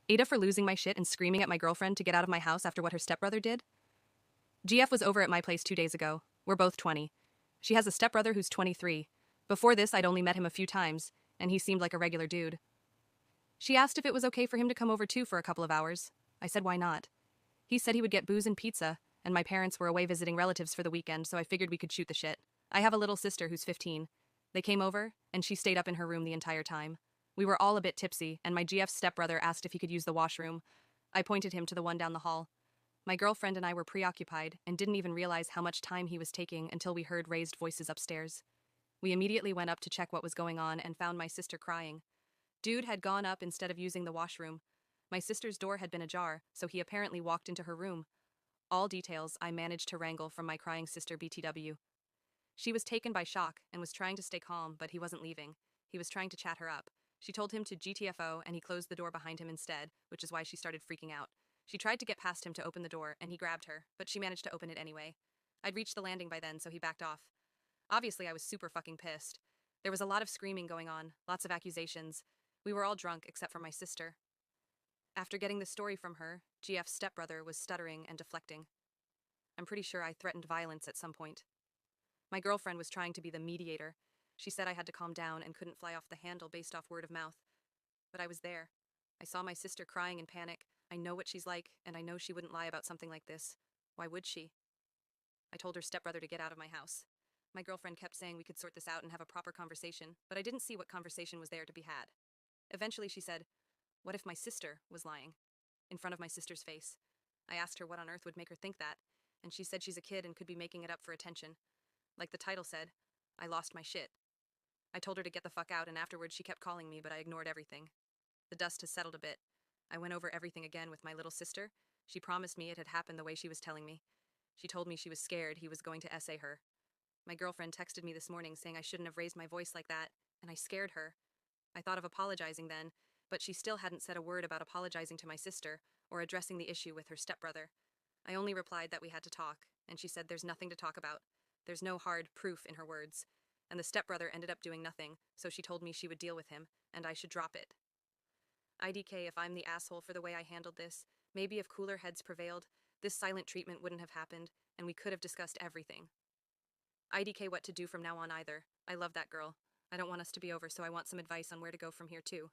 AITAH for losing my shit and screaming at my girlfriend to get out of my house after what her stepbrother did? GF was over at my place 2 days ago. We're both 20. She has a stepbrother who's 23. Before this, I'd only met him a few times, and he seemed like a regular dude. She asked if it was okay for him to come over too for a couple of hours. I said why not. He said he would get booze and pizza, and my parents were away visiting relatives for the weekend, so I figured we could shoot the shit. I have a little sister who's 15. They came over, and she stayed up in her room the entire time. We were all a bit tipsy, and my GF's stepbrother asked if he could use the washroom. I pointed him to the one down the hall. My girlfriend and I were preoccupied and didn't even realize how much time he was taking until we heard raised voices upstairs. We immediately went up to check what was going on and found my sister crying. Dude had gone up instead of using the washroom. My sister's door had been ajar, so he apparently walked into her room. All details I managed to wrangle from my crying sister BTW. She was taken by shock and was trying to stay calm, but he wasn't leaving. He was trying to chat her up. She told him to GTFO and he closed the door behind him instead, which is why she started freaking out. She tried to get past him to open the door and he grabbed her, but she managed to open it anyway. I'd reached the landing by then, so he backed off. Obviously, I was super fucking pissed. There was a lot of screaming going on, lots of accusations. We were all drunk except for my sister. After getting the story from her, GF's stepbrother was stuttering and deflecting. I'm pretty sure I threatened violence at some point. My girlfriend was trying to be the mediator. She said I had to calm down and couldn't fly off the handle based off word of mouth. But I was there. I saw my sister crying in panic. I know what she's like, and I know she wouldn't lie about something like this. Why would she? I told her stepbrother to get out of my house. My girlfriend kept saying we could sort this out and have a proper conversation, but I didn't see what conversation was there to be had. Eventually she said, "What if my sister was lying?" In front of my sister's face. I asked her what on earth would make her think that, and she said she's a kid and could be making it up for attention. Like the title said, I lost my shit. I told her to get the fuck out, and afterwards she kept calling me, but I ignored everything. The dust has settled a bit. I went over everything again with my little sister. She promised me it had happened the way she was telling me. She told me she was scared he was going to essay her. My girlfriend texted me this morning saying I shouldn't have raised my voice like that, and I scared her. I thought of apologizing then, but she still hadn't said a word about apologizing to my sister or addressing the issue with her stepbrother. I only replied that we had to talk, and she said there's nothing to talk about. There's no hard proof in her words. And the stepbrother ended up doing nothing, so she told me she would deal with him, and I should drop it. IDK, if I'm the asshole for the way I handled this, maybe if cooler heads prevailed, this silent treatment wouldn't have happened, and we could have discussed everything. IDK, what to do from now on either. I love that girl. I don't want us to be over, so I want some advice on where to go from here too.